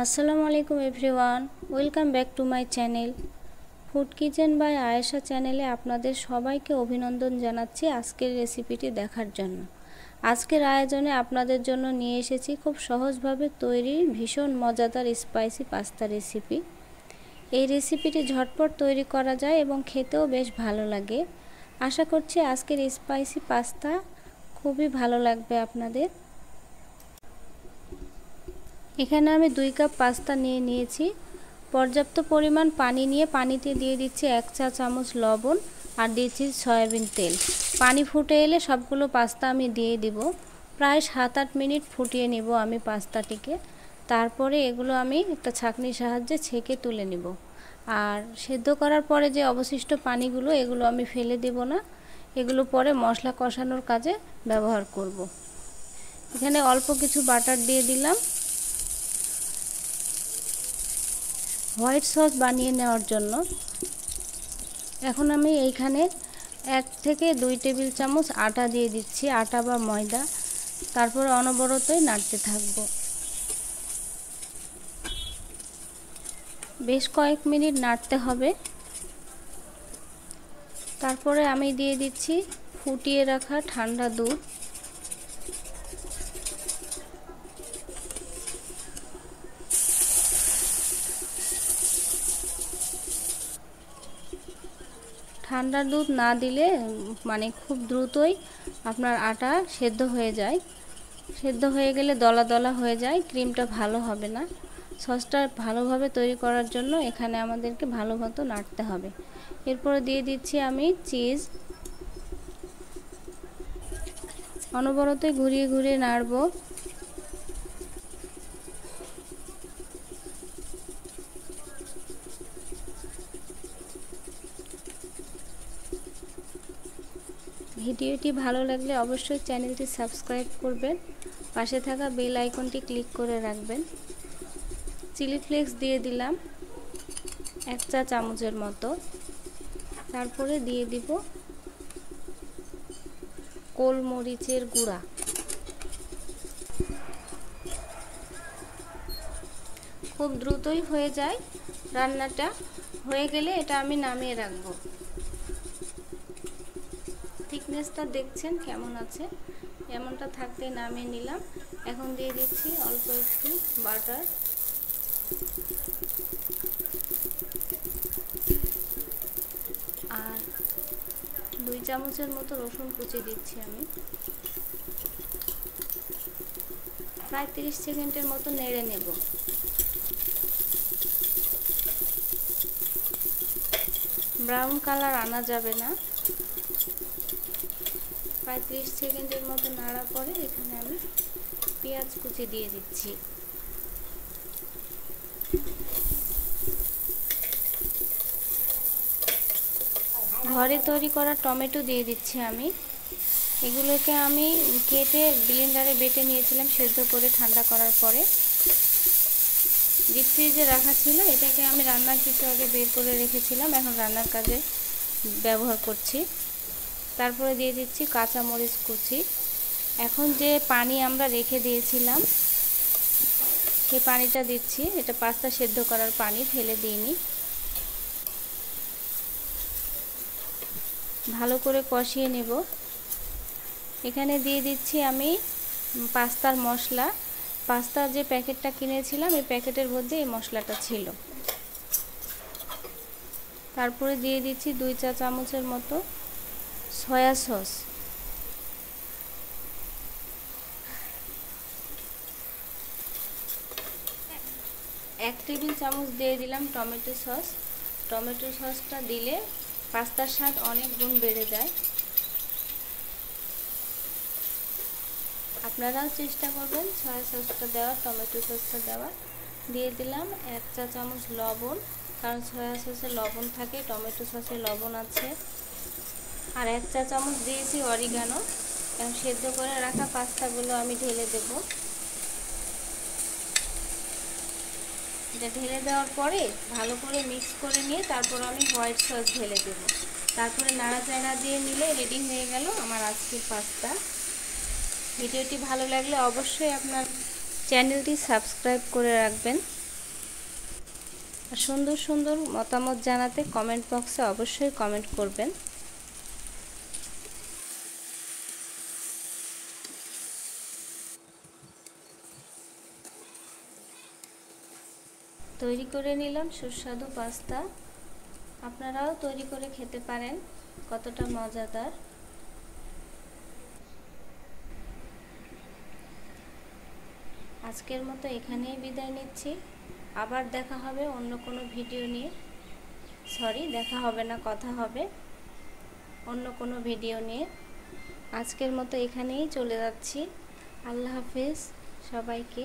আসসালামু আলাইকুম everyone, welcome back to my channel food kitchen by Ayesha চ্যানেলে আপনাদের সবাইকে অভিনন্দন জানাচ্ছি আজকের রেসিপিটি দেখার জন্য। আজকের আয়োজনে আপনাদের জন্য নিয়ে এসেছি খুব সহজভাবে তৈরি ভীষণ মজাদার স্পাইসি পাস্তা রেসিপি। এই রেসিপিটি ঝটপট তৈরি করা যায় এবং খেতেও বেশ ভালো লাগে। আশা করছি আজকের স্পাইসি পাস্তা খুবই ভালো লাগবে আপনাদের। এখানে আমি 2 কাপ পাস্তা নিয়েছি। পর্যাপ্ত পরিমাণ পানি নিয়ে পানিতে দিয়ে দিচ্ছি 1 চা চামচ লবণ আর দিচ্ছি সয়াবিন তেল। পানি ফুটে এলে সবগুলো পাস্তা আমি দিয়ে দিব। প্রায় 7-8 মিনিট ফুটিয়ে নেব আমি পাস্তাটিকে। তারপরে এগুলো আমি একটা ছাঁকনির সাহায্যে ছেঁকে তুলে নেব। আর সেদ্ধ করার পরে যে অবশিষ্ট পানিগুলো এগুলো আমি ফেলে দেব না, এগুলো পরে মশলা কষানোর কাজে ব্যবহার করব। এখানে অল্প কিছু বাটার দিয়ে দিলাম হোয়াইট সস বানিয়ে নেওয়ার জন্য। এখন আমি এইখানে 1 থেকে 2 টেবিল চামচ আটা দিয়ে দিচ্ছি, আটা বা ময়দা। তারপর অনবরতই নাড়তে থাকবো। বেশ কয়েক মিনিট নাড়তে হবে। তারপরে আমি দিয়ে দিচ্ছি ফুটিয়ে রাখা ঠান্ডা দুধ। ঠান্ডা দুধ না দিলে মানে খুব দ্রুতই আপনার আটা সেদ্ধ হয়ে যায়। সেদ্ধ হয়ে গেলে দলা দলা হয়ে যায়, ক্রিমটা ভালো হবে না। সসটা ভালোভাবে তৈরি করার জন্য এখানে আমাদেরকে ভালো মতো নাড়তে হবে। এরপরে দিয়ে দিচ্ছি আমি চিজ। অনবরতই ঘুরিয়ে ঘুরিয়ে নাড়বো। ভিডিওটি ভালো লাগলে অবশ্যই চ্যানেলটি সাবস্ক্রাইব করবেন, পাশে থাকা বেল আইকনটি ক্লিক করে রাখবেন। চিলি ফ্লেক্স দিয়ে দিলাম 1 চা চামচের মতো। তারপরে দিয়ে দিব গোলমরিচের গুঁড়া। খুব দ্রুতই হয়ে যায় রান্নাটা। হয়ে গেলে এটা আমি নামিয়ে রাখবো। থিকনেসটা দেখছেন কেমন আছে, এমনটা থাকতে নামিয়ে নিলাম। এখন দিয়ে দিচ্ছি অল্প একটু বাটার। আর 2 চামচের মতো রসুন কুচি দিচ্ছি আমি। প্রায় 30 সেকেন্ডের মতো নেড়ে নেব। ব্রাউন কালার আনা যাবে না। প্রায় 30 সেকেন্ডের মতো নাড়ার পরে এখানে আমি পেঁয়াজ কুচি দিয়ে দিচ্ছি। ঘরে তৈরি করা টমেটো দিয়ে দিচ্ছি আমি। এগুলোকে আমি কেটে ব্লেন্ডারে বেটে নিয়েছিলাম সেদ্ধ করে ঠান্ডা করার পরে। ডিপ ফ্রিজে রাখা ছিল, এটাকে আমি রান্নার কিছু আগে বের করে রেখেছিলাম, এখন রান্নার কাজে ব্যবহার করছি। তারপরে দিয়ে দিচ্ছি কাঁচামরিচ কুচি। এখন যে পানি আমরা রেখে দিয়েছিলাম সেই পানিটা দিচ্ছি। এটা পাস্তা সেদ্ধ করার পানি, ফেলে দিইনি। ভালো করে কষিয়ে নেব। এখানে দিয়ে দিচ্ছি আমি পাস্তার মশলা। পাস্তার যে প্যাকেটটা কিনেছিলাম এই প্যাকেটের মধ্যে এই মশলাটা ছিল। তারপরে দিয়ে দিচ্ছি 2 চা চামচের মতো সয়া সস। এক টেবিল চামচ দিয়ে দিলাম টমেটো সস। টমেটো সসটা দিলে পাস্তার স্বাদ অনেক গুণ বেড়ে যায়। আপনারাও চেষ্টা করবেন সয়া সসটা দেওয়ার, টমেটো সসটা দেওয়ার। দিয়ে দিলাম 1 চা চামচ লবণ, কারণ সয়া সসে লবণ থাকে, টমেটো সসে লবণ আছে। আর 1 চা চামচ দিয়েছি অরিগানো। এবং সেদ্ধ করে রাখা পাস্তাগুলো আমি ঢেলে দেব। এটা ঢেলে দেওয়ার পরে ভালো করে মিক্স করে নিয়ে তারপর আমি হোয়াইট সস ঢেলে দেব। তারপরে নাড়াচাড়া দিয়ে নিলে রেডি হয়ে গেল আমার আজকের পাস্তা। ভিডিওটি ভালো লাগলে অবশ্যই আপনার চ্যানেলটি সাবস্ক্রাইব করে রাখবেন। আর সুন্দর সুন্দর মতামত জানাতে কমেন্ট বক্সে অবশ্যই কমেন্ট করবেন। তৈরি করে নিলাম সুস্বাদু পাস্তা। আপনারাও তৈরি করে খেতে পারেন, কতটা মজাদার। আজকের মতো এখানেই বিদায় নিচ্ছি। আবার দেখা হবে অন্য কোনো ভিডিও নিয়ে। দেখা হবে না, কথা হবে অন্য কোনো ভিডিও নিয়ে। আজকের মতো এখানেই চলে যাচ্ছি। আল্লাহ হাফেজ সবাইকে।